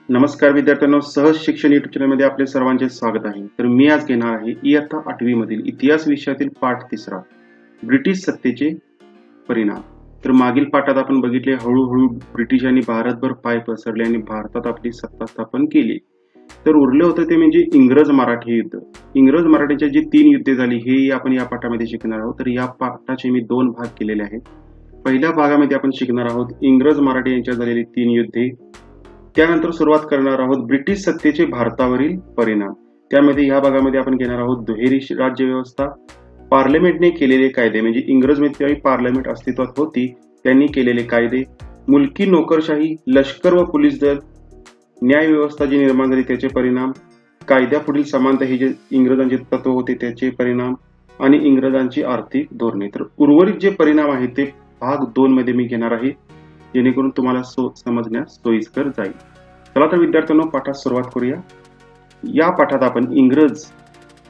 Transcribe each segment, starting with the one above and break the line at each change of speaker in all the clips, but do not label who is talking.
नमस्कार विद्यार्थ्यांनो, सहज शिक्षण युट्यूब चॅनलमध्ये आपले सर्वांचे स्वागत आहे. तर मी आज घेणार आहे इयत्ता 8वी मधील इतिहास विषयातील पाठ 3 ब्रिटिश सत्तेचे परिणाम. तर मागील पाठात आपण बघितले हळूहळू ब्रिटिशांनी भारतभर पाय पसरले आणि भारतात आपली सत्ता स्थापन केली. तर उरले होते ते म्हणजे इंग्रज मराठी युद्ध. इंग्रज मराठीची जी 3 युद्धे झाली हे आपण या पाठामध्ये शिकणार आहोत. तर या पाठाचे मी 2 भाग केलेले आहेत. पहिल्या भागामध्ये आपण शिकणार आहोत इंग्रज मराठी यांच्यात झालेली 3 युद्धे. त्यानंतर सुरुवात करणार आहोत ब्रिटिश सत्तेचे भारतावरील परिणाम. त्यामध्ये ह्या भागामध्ये आपण घेणार आहोत दुहेरी राज्य व्यवस्था, पार्लमेंटने केलेले कायदे म्हणजे इंग्रजमध्ये पार्लमेंट अस्तित्वात होती त्यांनी केलेले कायदे, मुलकी नोकरशाही, लष्कर व पोलीस दल, न्याय व्यवस्था जी निर्माण झाली त्याचे परिणाम, कायद्यापुढील समानता हे जे इंग्रजांचे तत्व होते त्याचे परिणाम आणि इंग्रजांची आर्थिक धोरणे. तर उर्वरित जे परिणाम आहेत ते भाग 2 मध्ये मी घेणार आहे जेणेकरून तुम्हाला समजण्यास सोयीस्कर जाईल. चला तर विद्यार्थ्यांनो पाठात सुरुवात करूया. या पाठात आपण इंग्रज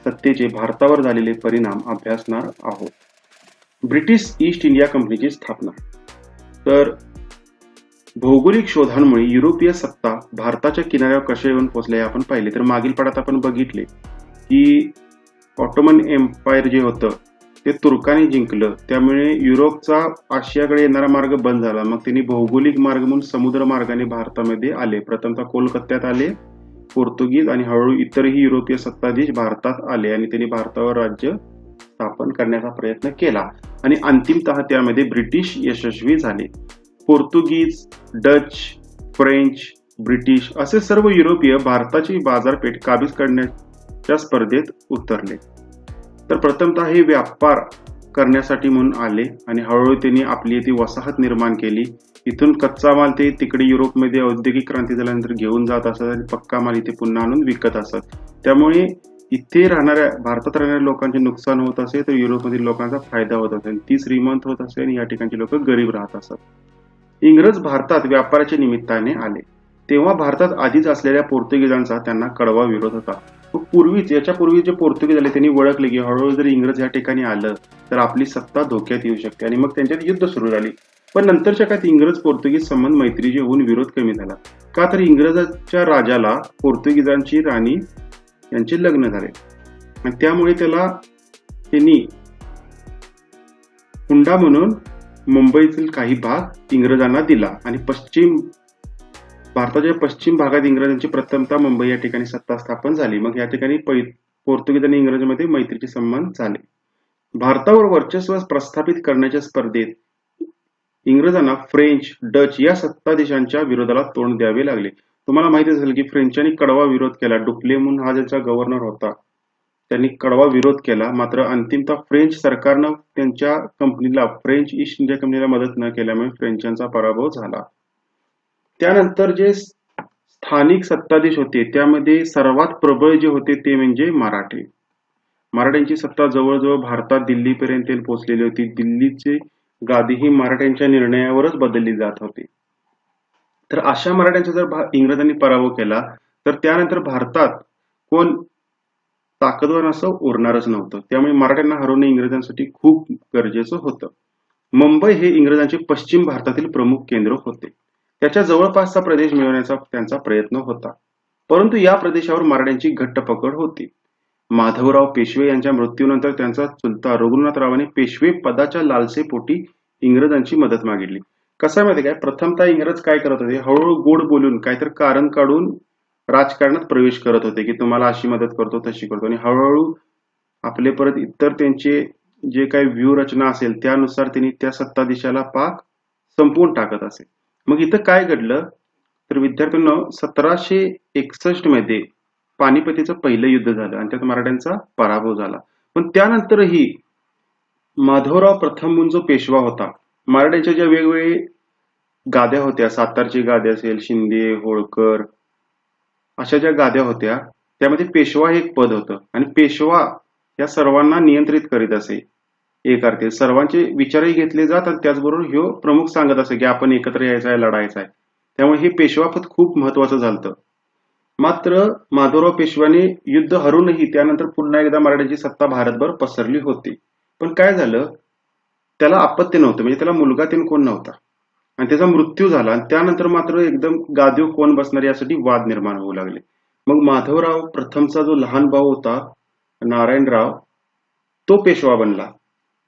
सत्तेचे भारतावर झालेले परिणाम अभ्यासणार आहोत. ब्रिटिश ईस्ट इंडिया कंपनीची स्थापना. तर भौगोलिक शोधांमुळे युरोपीय सत्ता भारताच्या किनाऱ्यावर कशा येऊन पोहोचल्या आपण पाहिले. तर मागील पाठात आपण बघितले की ऑटोमन एम्पायर जे होतं ते तुर्कांनी जिंकलं, त्यामुळे युरोपचा आशियाकडे येणारा मार्ग बंद झाला. मग त्यांनी भौगोलिक मार्ग म्हणून समुद्र मार्गाने भारतामध्ये आले. प्रथमतः कोलकात्यात आले पोर्तुगीज आणि हळूहळू इतरही युरोपीय सत्ताधीश भारतात आले आणि त्यांनी भारतावर राज्य स्थापन करण्याचा प्रयत्न केला आणि अंतिमतः त्यामध्ये ब्रिटिश यशस्वी झाले. पोर्तुगीज, डच, फ्रेंच, ब्रिटिश असे सर्व युरोपीय भारताची बाजारपेठ काबीज करण्याच्या स्पर्धेत उतरले. तर प्रथमतः हे व्यापार करण्यासाठी म्हणून आले आणि हळूहळू त्यांनी आपली ती वसाहत निर्माण केली. इथून कच्चा माल ते तिकडे युरोपमध्ये औद्योगिक क्रांती झाल्यानंतर घेऊन जात असत आणि पक्का माल इथे पुन्हा आणून विकत असत. त्यामुळे इथे राहणाऱ्या भारतात राहणाऱ्या लोकांचे नुकसान होत असे तर युरोपमधील लोकांचा फायदा होत असे. ती श्रीमंत होत असे आणि या ठिकाणचे लोक गरीब राहत असत. इंग्रज भारतात व्यापाराच्या निमित्ताने आले तेव्हा भारतात आधीच असलेल्या पोर्तुगीजांचा त्यांना कडवा विरोध होता. याच्यापूर्वी जे पोर्तुगीज आले त्यांनी ओळखले की हळूहळू जर इंग्रज या ठिकाणी आलं तर आपली सत्ता धोक्यात येऊ शकते आणि मग त्यांच्यात युद्ध सुरू झाली. पण नंतरच्या काळात इंग्रज पोर्तुगीज संबंध मैत्रीचे होऊन विरोध कमी झाला. का तर इंग्रजाच्या राजाला पोर्तुगीजांची राणी यांचे लग्न झाले आणि त्यामुळे त्यांनी हुंडा म्हणून मुंबईतील काही भाग इंग्रजांना दिला आणि भारताच्या पश्चिम भागात इंग्रजांची प्रथमतः मुंबई या ठिकाणी सत्ता स्थापन झाली. मग या ठिकाणी पोर्तुगीज आणि इंग्रजांमध्ये मैत्रीचे संबंध झाले. भारतावर वर्चस्व प्रस्थापित करण्याच्या स्पर्धेत इंग्रजांना फ्रेंच, डच या सत्ताधीशांच्या विरोधाला तोंड द्यावे लागले. तुम्हाला माहिती असेल की फ्रेंचांनी कडवा विरोध केला. डुप्ले म्हणून हा ज्यांचा गव्हर्नर होता त्यांनी कडवा विरोध केला. मात्र अंतिमतः फ्रेंच सरकारनं त्यांच्या कंपनीला फ्रेंच ईस्ट इंडिया कंपनीला मदत न केल्यामुळे फ्रेंचांचा पराभव झाला. त्यानंतर जे स्थानिक सत्ताधीश होते त्यामध्ये सर्वात प्रबळ जे होते ते म्हणजे मराठे. मराठ्यांची सत्ता जवळजवळ भारतात दिल्लीपर्यंत पोहोचलेली होती. दिल्लीची गादी ही मराठ्यांच्या निर्णयावरच बदलली जात होती. तर अशा मराठ्यांचा जर इंग्रजांनी पराभव केला तर त्यानंतर भारतात कोण ताकदवार असं उरणारच नव्हतं. त्यामुळे मराठ्यांना हरवणे इंग्रजांसाठी खूप गरजेचं होतं. मुंबई हे इंग्रजांचे पश्चिम भारतातील प्रमुख केंद्र होते. त्याच्या जवळपासचा प्रदेश मिळवण्याचा त्यांचा प्रयत्न होता, परंतु या प्रदेशावर मराठ्यांची घट्ट पकड होती. माधवराव पेशवे यांच्या मृत्यूनंतर त्यांचा चुलता रघुनाथरावाने पेशवे पदाच्या लालसेपोटी इंग्रजांची मदत मागितली. कसं माहिती काय, प्रथमतः इंग्रज काय करत होते, हळूहळू गोड बोलून काहीतरी कारण काढून राजकारणात प्रवेश करत होते की तुम्हाला अशी मदत करतो तशी करतो आणि हळूहळू आपले परत इतर त्यांचे जे काही व्यूहरचना असेल त्यानुसार त्यांनी त्या सत्ताधीशाला पाक संपवून टाकत असे. मग इथं काय घडलं तर विद्यार्थ्यांना 1761 मध्ये पानिपतीचं पहिलं युद्ध झालं आणि त्यात मराठ्यांचा पराभव झाला. पण त्यानंतरही माधवराव प्रथम म्हणून जो पेशवा होता, मराठ्यांच्या ज्या वेगवेगळे गाद्या होत्या, सातारची गाद्या असेल, शिंदे, होळकर अशा ज्या गाद्या होत्या त्यामध्ये पेशवा हे एक पद होतं आणि पेशवा या सर्वांना नियंत्रित करीत असे. एक अर्थे सर्वांचे विचारही घेतले जात आणि त्याचबरोबर ह्यो प्रमुख सांगत असे की आपण एकत्र यायचं आहे, लढायचं आहे. त्यामुळे हे पेशवापद खूप महत्वाचं झालं. मात्र माधवराव पेशव्याने युद्ध हरूनही त्यानंतर पुन्हा एकदा मराठ्यांची सत्ता भारतभर पसरली होती. पण काय झालं, त्याला अपत्य नव्हतं, म्हणजे त्याला मुलगा कोण नव्हता आणि त्याचा मृत्यू झाला. आणि त्यानंतर मात्र एकदम गादीवर कोण बसणार यासाठी वाद निर्माण होऊ लागले. मग माधवराव प्रथमचा जो लहान भाऊ होता नारायणराव, तो पेशवा बनला.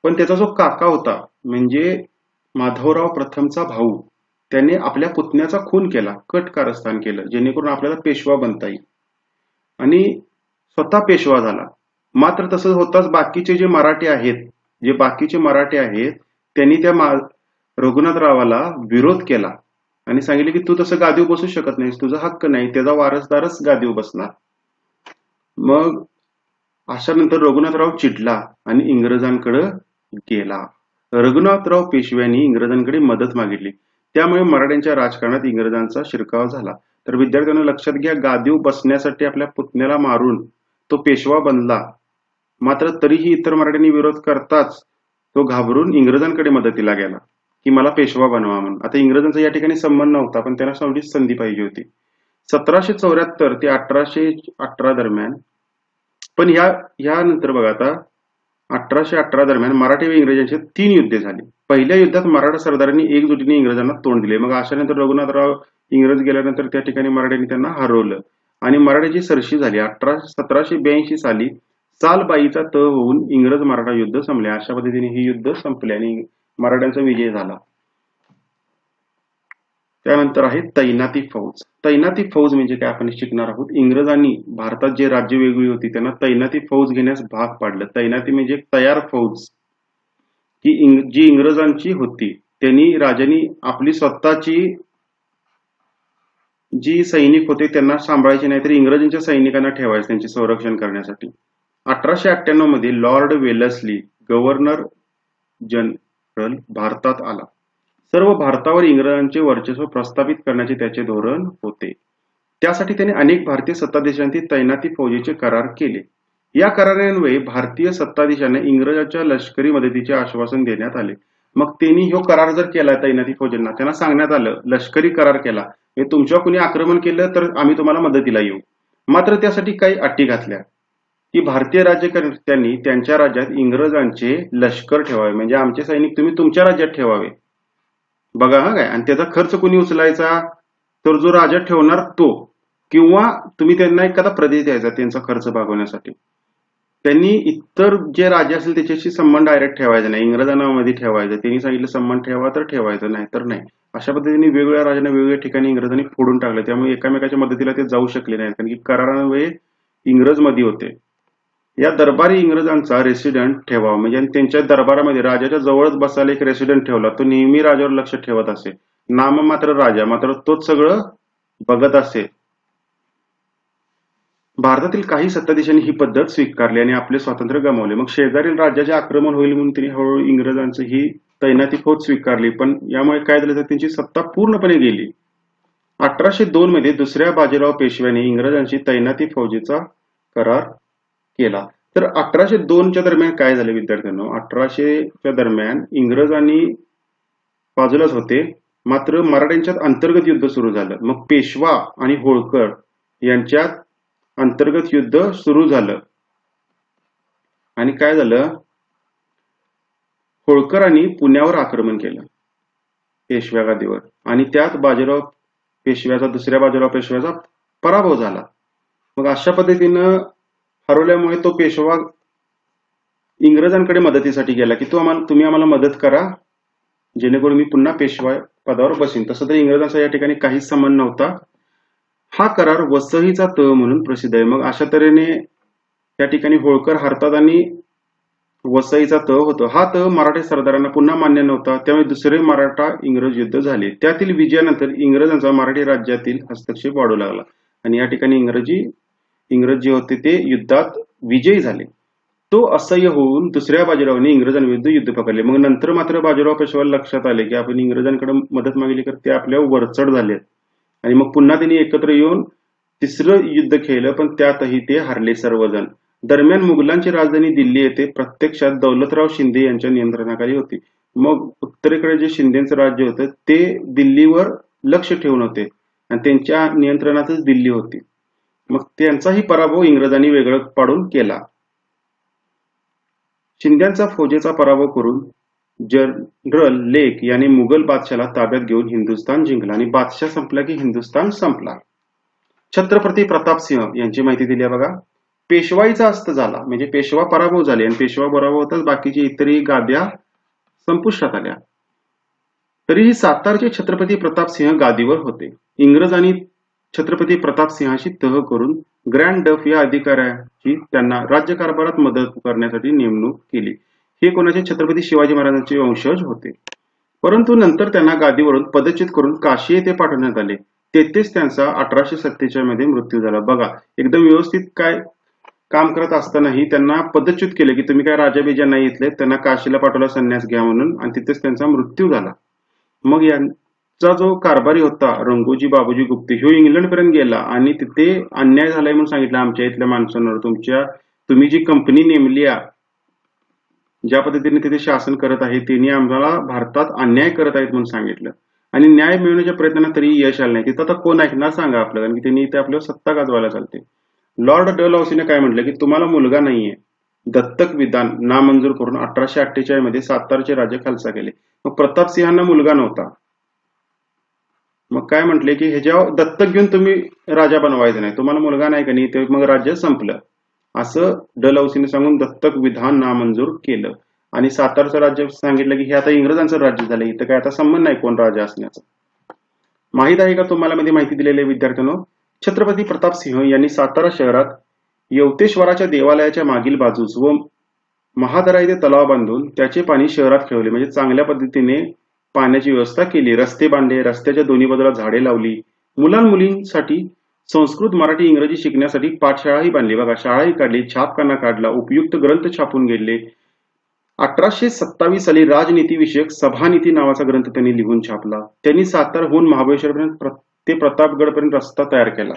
पण त्याचा जो काका होता म्हणजे माधवराव प्रथमचा भाऊ, त्याने आपल्या पुतण्याचा खून केला, कट कारस्थान केलं, जेणेकरून आपल्याला पेशवा बनता येईल, आणि स्वतः पेशवा झाला. मात्र तसं होताच बाकीचे जे मराठे आहेत, त्यांनी त्या रघुनाथरावाला विरोध केला आणि सांगितले की तू तसं गादीवर बसू शकत नाहीस, तुझा हक्क नाही, त्याचा वारसदारच गादीवर बसणार. मग अशा नंतर रघुनाथराव चिडला आणि इंग्रजांकडे गेला. रघुनाथराव पेशव्यांनी इंग्रजांकडे मदत मागितली. त्यामुळे मराठ्यांच्या राजकारणात इंग्रजांचा शिरकाव झाला. तर विद्यार्थ्यांना लक्षात घ्या, गादीवर बसण्यासाठी आपल्या पुतण्याला मारून तो पेशवा बनला. मात्र तरीही इतर मराठ्यांनी विरोध करताच तो घाबरून इंग्रजांकडे मदतीला गेला की मला पेशवा बनवा म्हणून. आता इंग्रजांचा या ठिकाणी संबंध नव्हता, पण त्यांना तेवढीच संधी पाहिजे होती. 1774 ते 1818 दरम्यान, पण यानंतर बघा आता 1818 दरम्यान मराठी व इंग्रजांचे 3 युद्धे झाली. पहिल्या युद्धात मराठा सरदारांनी एकजुटीने इंग्रजांना तोंड दिले. मग अशानंतर रघुनाथराव इंग्रज गेल्यानंतर त्या ठिकाणी मराठ्यांनी त्यांना हरवलं आणि मराठ्याची सरशी झाली. 1782 साली सालबाईचा तह होऊन इंग्रज मराठा युद्ध संपले. अशा पद्धतीने हे युद्ध संपले आणि मराठ्यांचा विजय झाला. त्यानंतर आहे तैनाती फौज. तैनाती फौज म्हणजे काय आपण शिकणार आहोत. इंग्रजांनी भारतात जे राज्य वेगळी होती त्यांना तैनाती फौज घेण्यास भाग पाडलं. तैनाती म्हणजे तयार फौज, की जी इंग्रजांची होती. त्यांनी राजांनी आपली स्वतःची जी सैनिक होते त्यांना सांभाळायचे नाही, तर इंग्रजांच्या सैनिकांना ठेवायचे त्यांचे संरक्षण करण्यासाठी. 1898 मध्ये लॉर्ड वेलस्ली गव्हर्नर जनरल भारतात आला. सर्व भारतावर इंग्रजांचे वर्चस्व प्रस्थापित करण्याचे त्याचे धोरण होते. त्यासाठी त्याने अनेक भारतीय सत्ताधीशांची तैनाती फौजेचे करार केले. या करारान्वये भारतीय सत्ताधीशांना इंग्रजांच्या लष्करी मदतीचे आश्वासन देण्यात आले. मग त्यांनी हा करार जर केला तैनाती फौजांना, त्यांना सांगण्यात आलं, लष्करी करार केला, तुमच्यावर कुणी आक्रमण केलं तर आम्ही तुम्हाला मदतीला येऊ. मात्र त्यासाठी काही अटी घातल्या की भारतीय राज्यकर्त्यांनी त्यांच्या राज्यात इंग्रजांचे लष्कर ठेवावे, म्हणजे आमचे सैनिक तुम्ही तुमच्या राज्यात ठेवावे. बघा हा काय, आणि त्याचा खर्च कोणी उचलायचा, तर जो राजा ठेवणार तो, किंवा तुम्ही त्यांना एखादा प्रदेश द्यायचा त्यांचा खर्च भागवण्यासाठी. त्यांनी इतर जे राजे असेल त्याच्याशी संबंध डायरेक्ट ठेवायचा नाही, इंग्रजांना मध्ये ठेवायचं. त्यांनी सांगितलं संबंध ठेवा तर ठेवायचं, नाही तर नाही. अशा पद्धतीने वेगवेगळ्या राजांना वेगवेगळ्या ठिकाणी इंग्रजांनी फोडून टाकलं. त्यामुळे एकामेकाच्या मदतीला ते जाऊ शकले नाहीत, कारण की करारान्वये इंग्रज मध्ये होते. या दरबारी इंग्रजांचा रेसिडेंट ठेवावा, म्हणजे त्यांच्या दरबारामध्ये राजाच्या जवळच बसायला एक रेसिडेंट ठेवला. तो नेहमी राजावर लक्ष ठेवत असे. नाम मात्र राजा, मात्र तोच सगळं बघत असे. भारतातील काही सत्ताधीशांनी ही पद्धत स्वीकारली आणि आपले स्वातंत्र्य गमावले. मग शेजारील राज्याचे आक्रमण होईल म्हणून त्यांनी हळूहळू इंग्रजांची ही तैनाती फौज स्वीकारली. पण यामुळे काय झालं तर त्यांची सत्ता पूर्णपणे गेली. 1802 मध्ये दुसऱ्या बाजीराव पेशव्याने इंग्रजांशी तैनाती फौजेचा करार केला. तर 1802च्या दरम्यान काय झालं विद्यार्थ्यांनो, 1800च्या दरम्यान इंग्रजांनी बाजूलाच होते, मात्र मराठ्यांच्यात अंतर्गत युद्ध सुरू झालं. मग पेशवा आणि होळकर यांच्यात अंतर्गत युद्ध सुरू झालं आणि काय झालं, होळकरांनी पुण्यावर आक्रमण केलं पेशव्या गादीवर आणि त्यात दुसऱ्या बाजीराव पेशव्याचा पराभव झाला. मग अशा पद्धतीनं हरवल्यामुळे तो पेशवा इंग्रजांकडे मदतीसाठी गेला की तुम्ही आम्हाला मदत करा जेणेकरून मी पुन्हा पेशवा पदावर बसीन. तसं तर इंग्रजांचा या ठिकाणी काहीच संबंध नव्हता. हा करार वसईचा तह म्हणून प्रसिद्ध आहे. मग अशा तऱ्हेने त्या ठिकाणी होळकर हरतात आणि वसईचा तह होतो. हा तह मराठी सरदारांना पुन्हा मान्य नव्हता, त्यामुळे दुसरे मराठा इंग्रज युद्ध झाले. त्यातील विजयानंतर इंग्रजांचा मराठी राज्यातील हस्तक्षेप वाढू लागला आणि या ठिकाणी इंग्रज जे होते ते युद्धात विजयी झाले. तो असह्य होऊन दुसऱ्या बाजीरावाने इंग्रजांविरुद्ध युद्ध पकडले. मग नंतर मात्र बाजीराव पेशव्याला लक्षात आले की आपण इंग्रजांकडे मदत मागितली तर ते आपल्यावर वरचढ झाले आणि मग पुन्हा त्यांनी एकत्र येऊन तिसरं युद्ध खेळलं, पण त्यातही ते हरले सर्वजण. दरम्यान मुघलांची राजधानी दिल्ली येथे प्रत्यक्षात दौलतराव शिंदे यांच्या नियंत्रणाखाली होती. मग उत्तरेकडे जे शिंदेचं राज्य होतं ते दिल्लीवर लक्ष ठेवून होते आणि त्यांच्या नियंत्रणातच दिल्ली होती. मग त्यांचाही पराभव इंग्रजांनी वेगळं पाडून केला. शिंद्यांचा फौजेचा पराभव करून जनरल लेक याने मुघल बादशाला ताब्यात घेऊन हिंदुस्थान जिंकला आणि बादशाह संपला की हिंदुस्थान संपला. छत्रपती प्रताप सिंह यांची माहिती दिली आहे बघा. पेशवाईचा अस्त झाला म्हणजे पेशवा पराभव झाले आणि पेशवा पराभव होताच बाकीची इतरही गाद्या संपुष्टात आल्या. तरीही सातारचे छत्रपती प्रताप सिंह गादीवर होते. इंग्रजांनी छत्रपती प्रताप सिंहाशी तह करून ग्रँड डफ या अधिकाऱ्याची त्यांना राज्यकारभारात मदत करण्यासाठी नेमणूक केली. हे कोणाचे? छत्रपती शिवाजी महाराजांचे वंशज होते. परंतु नंतर त्यांना गादीवरून पदच्युत करून काशी येथे पाठवण्यात आले. तेथेच त्यांचा 1847 मध्ये मृत्यू झाला. बघा, एकदम व्यवस्थित काय काम करत असतानाही त्यांना पदच्युत केले की तुम्ही काय राजा नाही इथले. त्यांना काशीला पाठवला संन्यास घ्या म्हणून आणि तिथेच त्यांचा मृत्यू झाला. मग यांचा जो कारभारी होता रंगोजी बाबूजी गुप्ते ह्यो इंग्लंड पर्यंत गेला आणि तिथे अन्याय झालाय म्हणून सांगितलं आमच्या इथल्या माणसांवर. तुम्ही जी कंपनी नेमली ज्या पद्धतीने तिथे शासन करत आहे त्यांनी आम्हाला भारतात अन्याय करत आहेत म्हणून सांगितलं आणि न्याय मिळवण्याच्या प्रयत्नांना तरी यश आलं नाही. तिथं आता कोण ऐकणार सांगा आपल्याला, कारण की त्यांनी इथे आपल्याला सत्ता गाजवायला चालते. लॉर्ड डलहौसीने काय म्हटलं की तुम्हाला मुलगा नाहीये, दत्तक विधान नामंजूर करून 1848 मध्ये सातारचे राजे खालसा केले. मग प्रताप सिंहांना मुलगा नव्हता. मग काय म्हटले की ह्याच्यावर दत्तक घेऊन तुम्ही राजा बनवायचं नाही, तुम्हाला मुलगा नाही का नाही, ते मग राज्य संपलं असं डलहौसीने सांगून दत्तक विधान नामंजूर केलं आणि सातारचं राज्य सांगितलं की हे आता इंग्रजांचं राज्य झालं, इथं काय आता संबंध नाही कोण राजा असण्याचा. माहित आहे का तुम्हाला मध्ये माहिती दिलेल्या विद्यार्थ्यांनो, छत्रपती प्रताप सिंह यांनी सातारा शहरात यवतेश्वराच्या देवालयाच्या मागील बाजूस व महादरा येथे तलाव बांधून त्याचे पाणी शहरात खेळवले. म्हणजे चांगल्या पद्धतीने पाण्याची व्यवस्था केली, रस्ते बांधले, रस्त्याच्या दोन्ही बाजूला झाडे लावली, मुलांमुलींसाठी संस्कृत मराठी इंग्रजी शिकण्यासाठी पाठशाळाही बांधली. बघा, शाळाही काढली, छापखाना काढला, उपयुक्त ग्रंथ छापून गेले. 1827 साली राजनीती विषयक सभानीती नावाचा ग्रंथ त्यांनी लिहून छापला. त्यांनी सातारहून महाबळेश्वरपर्यंत ते प्रतापगडपर्यंत रस्ता तयार केला.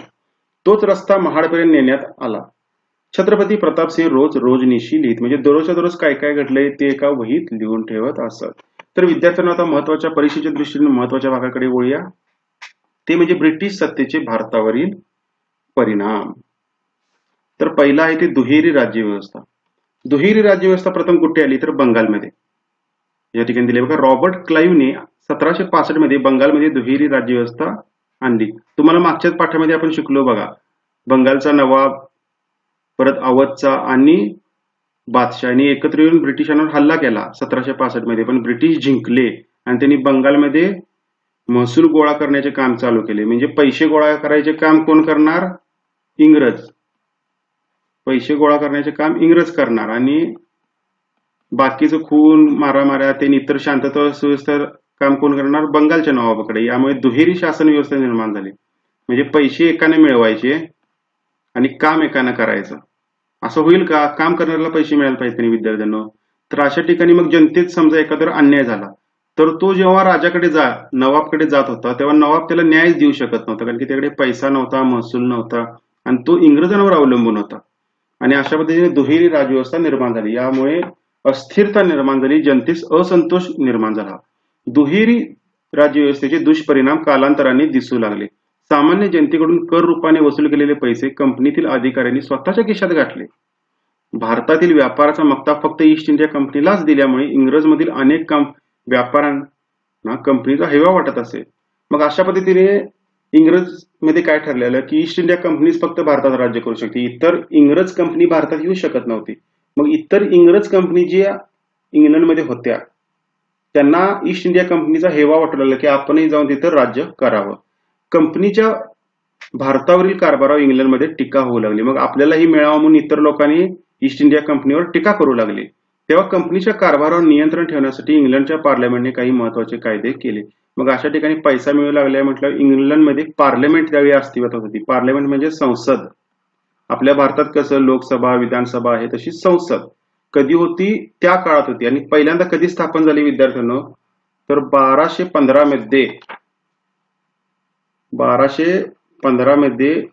तोच रस्ता महाडपर्यंत नेण्यात आला. छत्रपती प्रताप सिंह रोज रोजनिशी लिहित म्हणजे दररोजच्या दररोज काय काय घडलंय ते एका वहीत लिहून ठेवत असत. तर विद्यार्थ्यांना आता महत्वाच्या परीक्षेच्या दृष्टीने महत्वाच्या भागाकडे वळूया. ते म्हणजे ब्रिटिश सत्तेचे भारतावरील परिणाम. तर पहिला आहे ते दुहेरी राज्यव्यवस्था. दुहेरी राज्यव्यवस्था प्रथम कुठे आली तर बंगालमध्ये. या ठिकाणी दिले बघा, रॉबर्ट क्लाइव्हने 1765 मध्ये बंगालमध्ये दुहेरी राज्यव्यवस्था आणली. तुम्हाला मागच्याच पाठामध्ये आपण शिकलो बघा, बंगालचा नवाब, परत अवधचा आणि बादशाहनी एकत्र येऊन ब्रिटिशांवर हल्ला केला 1765 मध्ये, पण ब्रिटिश जिंकले आणि त्यांनी बंगालमध्ये महसूल गोळा करण्याचे काम चालू केले. म्हणजे पैसे गोळा करायचे काम कोण करणार? इंग्रज. पैसे गोळा करण्याचे काम इंग्रज करणार आणि बाकीचं खून मारामाऱ्या ते इतर शांतता सुव्यवस्था काम कोण करणार? बंगालच्या नवाबाकडे. यामुळे दुहेरी शासन व्यवस्था निर्माण झाली. म्हणजे पैसे एकाने मिळवायचे आणि काम एकानं करायचं. असं होईल का? काम करणाऱ्याला पैसे मिळायला पाहिजे विद्यार्थ्यांना. तर अशा ठिकाणी मग जनतेत समजा एखादा अन्याय झाला तर तो जेव्हा राजाकडे नवाबकडे जात होता तेव्हा नवाब त्याला न्यायच देऊ शकत नव्हता, कारण की त्याकडे पैसा नव्हता, महसूल नव्हता आणि तो इंग्रजांवर अवलंबून होता. आणि अशा पद्धतीने दुहेरी राजव्यवस्था निर्माण झाली. यामुळे अस्थिरता निर्माण झाली, जनतेस असंतोष निर्माण झाला. दुहेरी राज्यव्यवस्थेचे दुष्परिणाम कालांतराने दिसू लागले. सामान्य जनतेकडून कर रूपाने वसूल केलेले पैसे कंपनीतील अधिकाऱ्यांनी स्वतःच्या खिशात गाठले. भारतातील व्यापाराचा मक्ता फक्त ईस्ट इंडिया कंपनीलाच दिल्यामुळे इंग्रजमधील अनेक व्यापाऱ्यांना कंपनीचा हेवा वाटत असे. मग अशा पद्धतीने इंग्रज मध्ये काय ठरलेलं की ईस्ट इंडिया कंपनीच फक्त भारतात राज्य करू शकते, इतर इंग्रज कंपनी भारतात येऊ शकत नव्हती. मग इतर इंग्रज कंपनी ज्या इंग्लंडमध्ये होत्या त्यांना ईस्ट इंडिया कंपनीचा हेवा वाटू लागला की आपणही जाऊन तिथं राज्य करावं. कंपनीच्या भारतावरील कारभारावर इंग्लंडमध्ये टीका होऊ लागली. मग आपल्यालाही मिळावं म्हणून इतर लोकांनी ईस्ट इंडिया कंपनीवर टीका करू लागली. तेव्हा कंपनीच्या कारभारावर नियंत्रण ठेवण्यासाठी इंग्लंडच्या पार्लमेंटने काही महत्वाचे कायदे केले. मग अशा ठिकाणी पैसा मिळू लागला म्हटलं इंग्लंडमध्ये पार्लमेंट त्यावेळी अस्तित्वात होती. पार्लमेंट म्हणजे संसद. आपल्या भारतात कसं लोकसभा विधानसभा आहे तशी संसद कधी होती? त्या काळात होती. आणि पहिल्यांदा कधी स्थापन झाली विद्यार्थ्यांनो तर 1215 मध्ये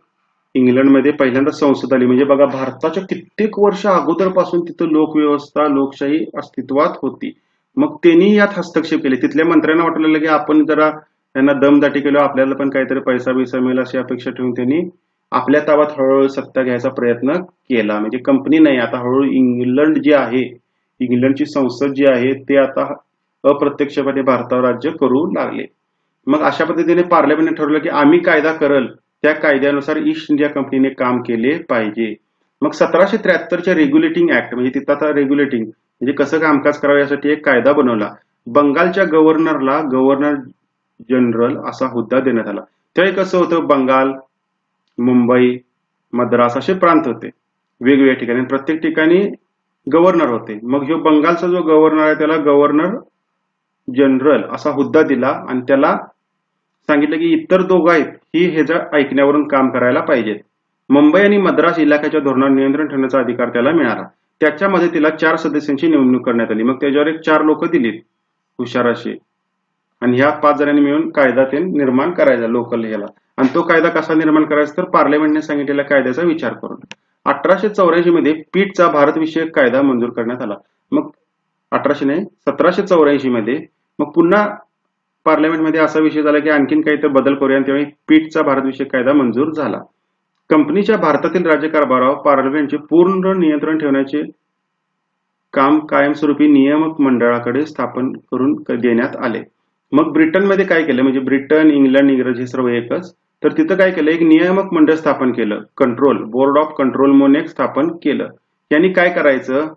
इंग्लंडमध्ये पहिल्यांदा संसद आली. म्हणजे बघा, भारताच्या कित्येक वर्ष अगोदरपासून तिथं लोकव्यवस्था लोकशाही अस्तित्वात होती. मग त्यांनी यात हस्तक्षेप केले. तिथल्या मंत्र्यांना वाटलं की आपण जरा त्यांना दमदाटी केलं, आपल्याला पण काहीतरी पैसा मिळेल अशी अपेक्षा ठेवून त्यांनी आपल्या ताब्यात हळूहळू सत्ता घ्यायचा प्रयत्न केला. म्हणजे कंपनी नाही, आता हळूहळू इंग्लंड जे आहे, इंग्लंडची संसद जी आहे ते आता अप्रत्यक्षपणे भारतावर राज्य करू लागले. मग अशा पद्धतीने पार्लमेंटने ठरवलं की आम्ही कायदा करल त्या कायद्यानुसार ईस्ट इंडिया कंपनीने काम केले पाहिजे. मग 1773च्या रेग्युलेटिंग ऍक्ट म्हणजे तिथं आता रेग्युलेटिंग म्हणजे कसं कामकाज करावं यासाठी एक कायदा बनवला. बंगालच्या गव्हर्नरला गव्हर्नर जनरल असा हुद्दा देण्यात आला. त्यावेळी कसं होतं, बंगाल, मुंबई, मद्रास असे प्रांत होते वेगवेगळ्या ठिकाणी. प्रत्येक ठिकाणी गव्हर्नर होते. मग जो बंगालचा जो गव्हर्नर आहे त्याला गव्हर्नर जनरल असा हुद्दा दिला आणि त्याला सांगितलं की इतर दोघं आहेत ही ह्याच्या ऐकण्यावरून काम करायला पाहिजेत. मुंबई आणि मद्रास इलाख्याच्या धोरणावर नियंत्रण ठेवण्याचा अधिकार त्याला मिळाला. त्याच्या मदतीला 4 सदस्यांची नेमणूक करण्यात आली. मग त्याच्यावर एक 4 लोक दिलीत हुशार असे आणि ह्या 5 जणांनी मिळून कायदा ते निर्माण करायचा लोकल ह्याला. आणि तो कायदा कसा निर्माण करायचा तर पार्लमेंटने सांगितलेल्या कायद्याचा विचार करून. 1884 मध्ये पीठचा भारतविषयक कायदा मंजूर करण्यात आला. मग 1784 मध्ये मग पुन्हा पार्लमेंटमध्ये असा विषय झाला की आणखीन काही तर बदल करूया आणि त्यावेळी पीठचा भारतविषयक कायदा मंजूर झाला. कंपनीच्या भारतातील राज्यकारभारावर पार्लमेंटचे पूर्ण नियंत्रण ठेवण्याचे काम कायमस्वरूपी नियामक मंडळाकडे स्थापन करून देण्यात आले. मग ब्रिटनमध्ये काय केलं म्हणजे ब्रिटन, इंग्लंड, इंग्रज हे सर्व एकच. तर तिथं काय केलं, एक नियामक मंडळ स्थापन केलं, कंट्रोल बोर्ड ऑफ कंट्रोल म्हणून एक स्थापन केलं. यांनी काय करायचं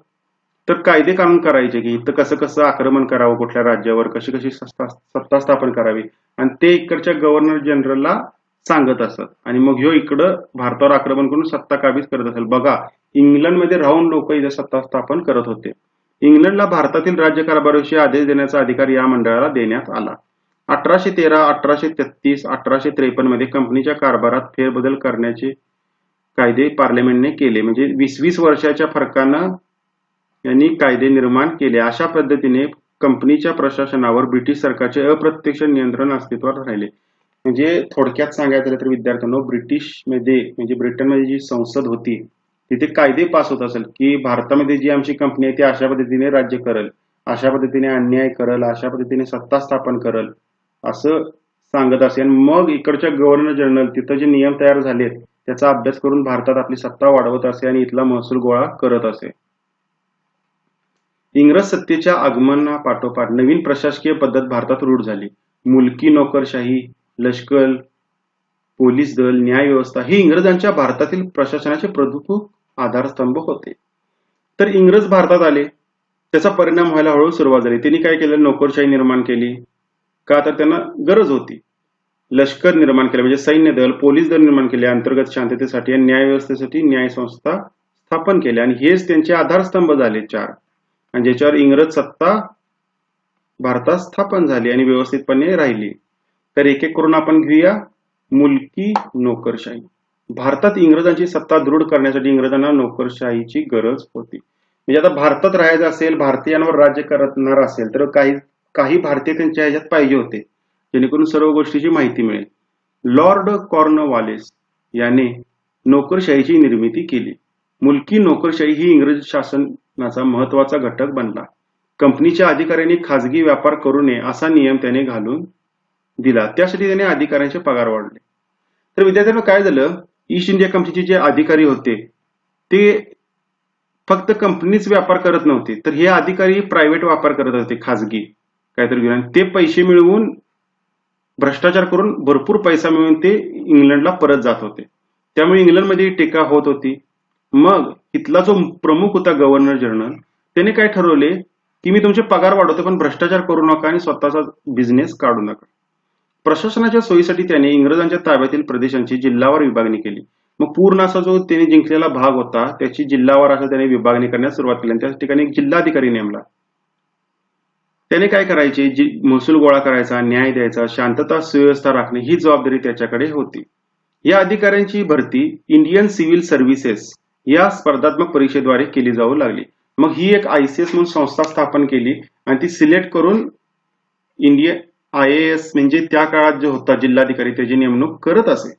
तर कायदे कानून करायचे की इथं कसं कसं आक्रमण करावं, कुठल्या राज्यावर कशी कशी सत्ता स्थापन करावी आणि ते इकडच्या गव्हर्नर जनरलला सांगत असत. आणि मग ह्यो इकडं भारतावर आक्रमण करून सत्ता काबीज करत असेल. बघा, इंग्लंडमध्ये राहून लोक इथे सत्ता स्थापन करत होते. इंग्लंडला भारतातील राज्यकारभाराविषयी आदेश देण्याचा अधिकार या मंडळाला देण्यात आला. 1813, 1833, 1853 मध्ये कंपनीच्या कारभारात फेरबदल करण्याचे कायदे पार्लमेंटने केले. म्हणजे 20-20 वर्षाच्या फरकानं यांनी कायदे निर्माण केले. अशा पद्धतीने कंपनीच्या प्रशासनावर ब्रिटिश सरकारचे अप्रत्यक्ष नियंत्रण अस्तित्वात राहिले. म्हणजे थोडक्यात सांगायचं झालं तर विद्यार्थ्यांनो, ब्रिटिशमध्ये म्हणजे ब्रिटनमध्ये जी संसद होती तिथे कायदे पास होत असेल की भारतामध्ये जी आमची कंपनी आहे ती अशा पद्धतीने राज्य करल, अशा पद्धतीने अन्याय करल, अशा पद्धतीने सत्ता स्थापन करल असं सांगत असे. आणि मग इकडच्या गव्हर्नर जनरल तिथं जे नियम तयार झालेत त्याचा अभ्यास करून भारतात आपली सत्ता वाढवत असे आणि इथला महसूल गोळा करत असे. इंग्रज सत्तेच्या आगमनापाठोपाठ नवीन प्रशासकीय पद्धत भारतात रूढ झाली. मुलकी नोकरशाही, लष्कर, पोलीस दल, न्याय व्यवस्था ही इंग्रजांच्या भारतातील प्रशासनाचे प्रमुख आधारस्तंभ होते. तर इंग्रज भारतात आले, त्याचा परिणाम व्हायला हळूहळू सुरुवात झाली. त्यांनी काय केलं, नोकरशाही निर्माण केली. का तर त्यांना गरज होती. लष्कर निर्माण केलं म्हणजे सैन्य दल, पोलीस दल निर्माण केले अंतर्गत शांततेसाठी आणि न्याय व्यवस्थेसाठी न्याय संस्था स्थापन केल्या. आणि हेच त्यांचे आधारस्तंभ झाले 4 आणि ज्याच्यावर इंग्रज सत्ता भारतात स्थापन झाली आणि व्यवस्थितपणे राहिली. तर एक एक करून आपण घेऊया. मुलकी नोकरशाही. भारतात इंग्रजांची सत्ता दृढ करण्यासाठी इंग्रजांना नोकरशाहीची गरज होती. म्हणजे आता भारतात राहायचं असेल, भारतीयांवर राज्य करणार असेल तर काही भारतीय त्यांच्या ह्याच्यात पाहिजे होते जेणेकरून सर्व गोष्टीची माहिती मिळेल. लॉर्ड कॉर्नवालिस याने नोकरशाहीची निर्मिती केली. मुलकी नोकरशाही ही इंग्रज शासनाचा महत्वाचा घटक बनला. कंपनीच्या अधिकाऱ्यांनी खाजगी व्यापार करू नये असा नियम त्याने घालून दिला. त्यासाठी त्याने अधिकाऱ्यांचे पगार वाढले. तर विद्यार्थ्यांना काय झालं, ईस्ट इंडिया कंपनीचे जे अधिकारी होते ते फक्त कंपनीच व्यापार करत नव्हते, तर हे अधिकारी प्रायव्हेट व्यापार करत होते, खाजगी काहीतरी घेऊन. ते पैसे मिळवून भ्रष्टाचार करून भरपूर पैसा मिळवून ते इंग्लंडला परत जात होते. त्यामुळे इंग्लंडमध्ये टीका होत होती. मग इथला जो प्रमुख होता गव्हर्नर जनरल त्याने काय ठरवले की मी तुमचे पगार वाढवतो पण भ्रष्टाचार करू नका आणि स्वतःचा बिझनेस काढू नका. प्रशासनाच्या सोयीसाठी त्याने इंग्रजांच्या ताब्यातील प्रदेशांची जिल्हावार विभागणी केली. मग पूर्ण असा जो त्याने जिंकलेला भाग होता त्याची जिल्हावार असं त्याने विभागणी करण्यास सुरुवात केली आणि त्या ठिकाणी एक जिल्हाधिकारी नेमला. त्याने काय करायचे, महसूल गोळा करायचा, न्याय द्यायचा, शांतता सुव्यवस्था राखणे ही जबाबदारी त्याच्याकडे होती. या अधिकाऱ्यांची भरती इंडियन सिव्हिल सर्व्हिसेस या स्पर्धात्मक परीक्षेद्वारे केली जाऊ लागली. मग ही एक ICS म्हणून संस्था स्थापन केली आणि ती सिलेक्ट करून इंडियन IAS म्हणजे त्या काळात जो होता जिल्हाधिकारी त्याची नेमणूक करत असे.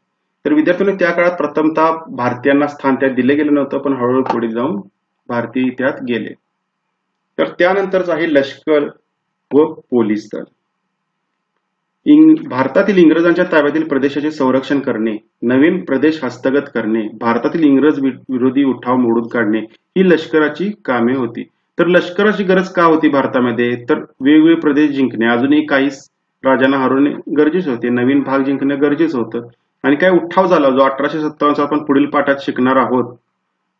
तर विद्यार्थ्यांनी त्या काळात प्रथमतः भारतीयांना स्थान त्यात दिले गेलं नव्हतं पण हळूहळू पुढे जाऊन भारतीय त्यात गेले. तर त्यानंतरच आहे लष्कर व पोलीस दल. भारतातील इंग्रजांच्या ताब्यातील प्रदेशाचे संरक्षण करणे, नवीन प्रदेश हस्तगत करणे, भारतातील इंग्रज विरोधी उठाव मोडून काढणे ही लष्कराची कामे होती. तर लष्कराची गरज का होती भारतामध्ये? तर वेगवेगळे प्रदेश जिंकणे, अजूनही काही राजांना हरवणे गरजेचे होते, नवीन भाग जिंकणे गरजेचं होतं. आणि काय उठाव झाला जो 1857 आपण पुढील पाठात शिकणार आहोत,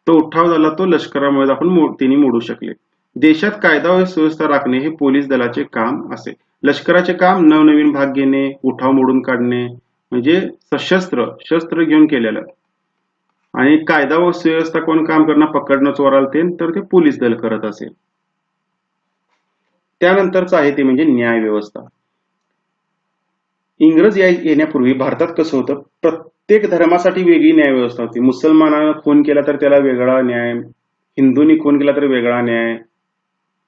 तो उठाव झाला तो लष्करामुळे आपण तिने मोडू शकले. देशात कायदा व सुव्यवस्था राखणे हे पोलीस दलाचे काम असे. लष्कराचे काम नवनवीन भाग घेणे, उठाव मोडून काढणे, म्हणजे शस्त्र घेऊन केलेलं. आणि कायदा व सुव्यवस्था कोण काम करणार? पकडणं चोराला तर ते पोलीस दल करत असेल. त्यानंतरच आहे ते म्हणजे न्याय व्यवस्था. इंग्रज येण्यापूर्वी भारतात कसं होतं? प्रत्येक धर्मासाठी वेगळी न्याय व्यवस्था होती. मुसलमानानं खून केला तर त्याला वेगळा न्याय, हिंदूंनी खून केला तर वेगळा न्याय,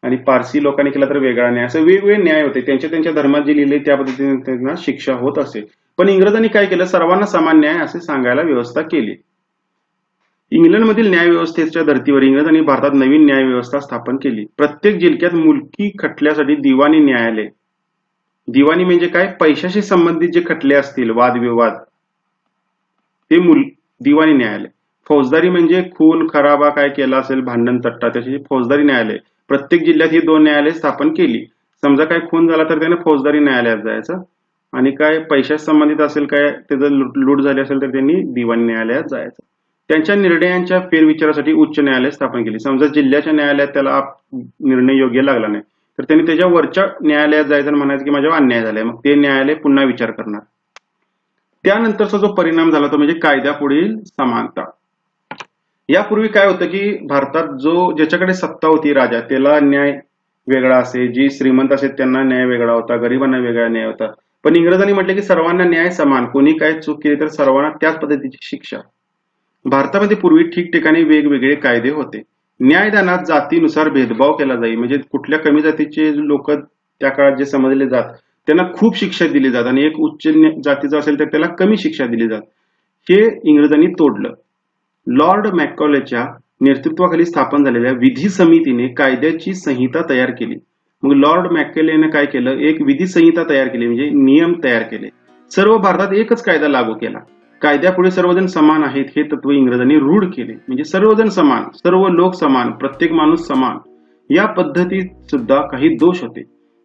आणि पारसी लोकांनी केला तर वेगळा न्याय, असं वेगवेगळे न्याय होते. त्यांच्या धर्मात जे लिहिले त्या पद्धतीने त्यांना शिक्षा होत असे. पण इंग्रजांनी काय केलं? सर्वांना समान न्याय असे सांगायला व्यवस्था केली. इंग्लंडमधील न्याय व्यवस्थेच्या धर्तीवर इंग्रजांनी भारतात नवीन न्याय व्यवस्था स्थापन केली. प्रत्येक जिल्ह्यात मुलकी खटल्यासाठी दिवाणी न्यायालय. दिवाणी म्हणजे काय? पैशाशी संबंधित जे खटले असतील, वादविवाद, ते दिवाणी न्यायालय. फौजदारी म्हणजे खून खराबा काय केला असेल, भांडण तट्टा, त्याची फौजदारी न्यायालय. प्रत्येक जिल्ह्यात ही 2 न्यायालय स्थापन केली. समजा काय खून झाला तर त्याने फौजदारी न्यायालयात जायचं, आणि काय पैशाशी संबंधित असेल, काय त्याचं लूट झाली असेल तर त्यांनी दिवाणी न्यायालयात जायचं. त्यांच्या निर्णयांच्या फेरविचारासाठी उच्च न्यायालय स्थापन केली. समजा जिल्ह्याच्या न्यायालयात त्याला निर्णय योग्य लागला नाही तर त्यांनी त्याच्या वरच्या न्यायालयात जायचं आणि म्हणायचं की माझ्यावर अन्याय झालाय, मग ते न्यायालय पुन्हा विचार करणार. त्यानंतरचा जो परिणाम झाला तो म्हणजे कायद्यापुढील समानता. यापूर्वी काय होतं की भारतात ज्याच्याकडे सत्ता होती, राजा, त्याला न्याय वेगळा असे, जी श्रीमंत असेल त्यांना न्याय वेगळा होता, गरिबांना वेगळा न्याय होता. पण इंग्रजांनी म्हटलं की सर्वांना न्याय समान, कोणी काय चूक केली तर सर्वांना त्याच पद्धतीची शिक्षा. भारतामध्ये पूर्वी ठिकठिकाणी वेगवेगळे कायदे होते. न्यायदानात जातीनुसार भेदभाव केला जाई, म्हणजे कुठल्या कमी जातीचे लोक त्या काळात जे समजले जात त्यांना खूप शिक्षा दिली जात, आणि एक उच्च जातीचा असेल तर त्याला कमी शिक्षा दिली जात. हे इंग्रजांनी तोडलं. लॉर्ड मॅकॉलेच्या नेतृत्वाखाली स्थापन झालेल्या विधी समितीने कायद्याची संहिता तयार केली. मग लॉर्ड मॅकॉलेने काय केलं? एक विधी संहिता तयार केली, म्हणजे नियम तयार केले. सर्व भारतात एकच कायदा लागू केला. कायद्यापुढे सर्वजण समान आहेत हे तत्व इंग्रजांनी रूढ केले, म्हणजे सर्वजण समान, सर्व लोक समान, प्रत्येक माणूस समान. या पद्धतीत सुद्धा काही दोष होते.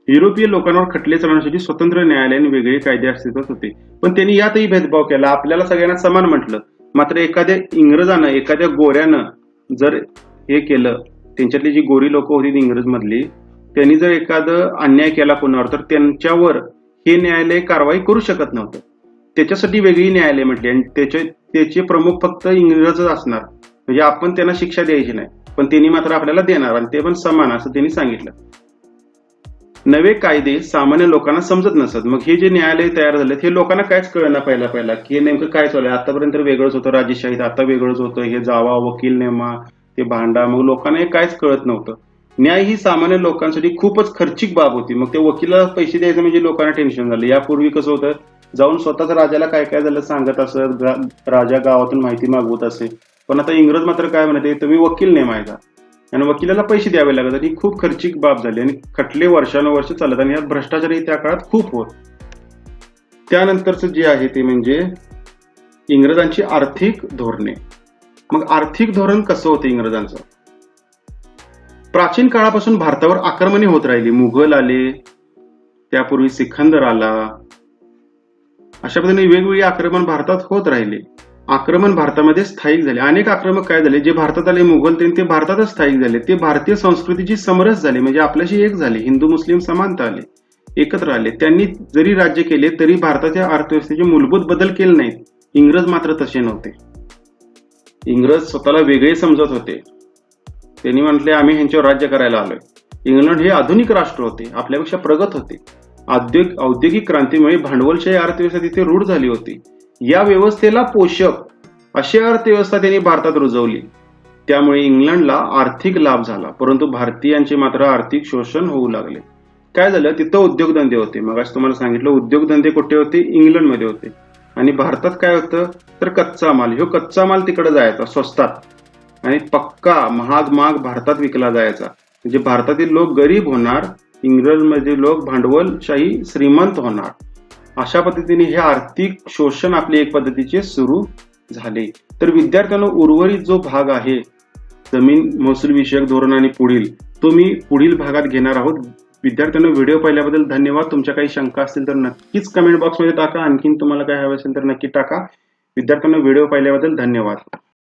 युरोपीय लोकांवर खटले चालवण्यासाठी स्वतंत्र न्यायालयाने वेगळे कायदे अस्तित्वात होते, पण त्यांनी यातही भेदभाव केला. आपल्याला सगळ्यांना समान म्हटलं, मात्र एखाद्या इंग्रजानं, एखाद्या गोऱ्यानं जर हे केलं, त्यांच्यातली जी गोरी लोक होती इंग्रज मधली, त्यांनी जर एखादं अन्याय केला कोणावर तर त्यांच्यावर हे न्यायालय कारवाई करू शकत नव्हतं. त्याच्यासाठी वेगळी न्यायालय म्हटली, आणि त्याचे प्रमुख फक्त इंग्रजच असणार, म्हणजे आपण त्यांना शिक्षा द्यायची नाही, पण त्यांनी मात्र आपल्याला देणार, आणि ते पण समान, असं त्यांनी सांगितलं. नवे कायदे सामान्य लोकांना समजत नसत. मग हे जे न्यायालय तयार झाले हे लोकांना कायच कळना पहिला की हे नेमकं काय चालू आहे. आतापर्यंत वेगळंच होतं राजेशाहीत, आता वेगळंच होतं, हे जावा, वकील नेमा, ते भांडा, मग लोकांना हे कायच कळत नव्हतं. न्याय ही सामान्य लोकांसाठी खूपच खर्चिक बाब होती. मग ते वकिलाला पैसे द्यायचं म्हणजे लोकांना टेन्शन झालं. यापूर्वी कसं होतं, जाऊन स्वतःच राजाला काय काय झालं सांगत असत, राजा गावातून माहिती मागवत असे. पण आता इंग्रज मात्र काय म्हणते, तुम्ही वकील नेमायचा आणि वकिलाला पैसे द्यावे लागत, आणि खूप खर्चिक बाब झाली, आणि खटले वर्षानुवर्ष चालत, आणि यात भ्रष्टाचारही त्या काळात खूप होत. त्यानंतरच जे आहे ते म्हणजे इंग्रजांची आर्थिक धोरणे. मग आर्थिक धोरण कसं होतं इंग्रजांचं? प्राचीन काळापासून भारतावर आक्रमणे होत राहिली. मुघल आले, त्यापूर्वी सिकंदर आला, अशा पद्धतीने वेगवेगळी आक्रमण भारतात होत राहिले. आक्रमण भारतामध्ये स्थायिक झाले. अनेक आक्रमक काय झाले, जे भारतात आले मुघल, ते भारतातच स्थायिक झाले. ते भारतीय संस्कृतीची समरस झाले, म्हणजे आपल्याशी एक झाले. हिंदू मुस्लिम समानता आले, एकत्र आले. त्यांनी जरी राज्य केले तरी भारताच्या अर्थव्यवस्थेचे मूलभूत बदल केले नाहीत. इंग्रज मात्र तसे नव्हते. इंग्रज स्वतःला वेगळे समजत होते. त्यांनी म्हटले आम्ही ह्यांच्यावर राज्य करायला आलोय. इंग्लंड हे आधुनिक राष्ट्र होते, आपल्यापेक्षा प्रगत होते. औद्योगिक क्रांतीमुळे भांडवलशाही अर्थव्यवस्था तिथे रूढ झाली होती. या व्यवस्थेला पोषक अशी अर्थव्यवस्था त्यांनी भारतात रुजवली. त्यामुळे इंग्लंडला आर्थिक लाभ झाला, परंतु भारतीयांचे मात्र आर्थिक शोषण होऊ लागले. काय झालं, तिथं उद्योगधंदे होते. मग आज तुम्हाला सांगितलं उद्योगधंदे कुठे होते, इंग्लंडमध्ये होते. आणि भारतात काय होतं तर कच्चा माल, ह्यो कच्चा माल तिकडे जायचा स्वस्तात, आणि पक्का महाग भारतात विकला जायचा. म्हणजे भारतातील लोक गरीब होणार, इंग्रजमध्ये लोक भांडवलशाही श्रीमंत होणार. अशा पद्धतीने हे आर्थिक शोषण आपले एक पद्धतीचे सुरू झाले. तर विद्यार्थ्यांना उर्वरित जो भाग आहे जमीन महसूल विषयक धोरण आणि पुढील, तो मी पुढील भागात घेणार आहोत. विद्यार्थ्यांना व्हिडिओ पाहिल्याबद्दल धन्यवाद. तुमच्या काही शंका असतील तर नक्कीच कमेंट बॉक्समध्ये टाका. आणखीन तुम्हाला काय हवं असेल तर नक्की टाका. विद्यार्थ्यांना व्हिडिओ पाहिल्याबद्दल धन्यवाद.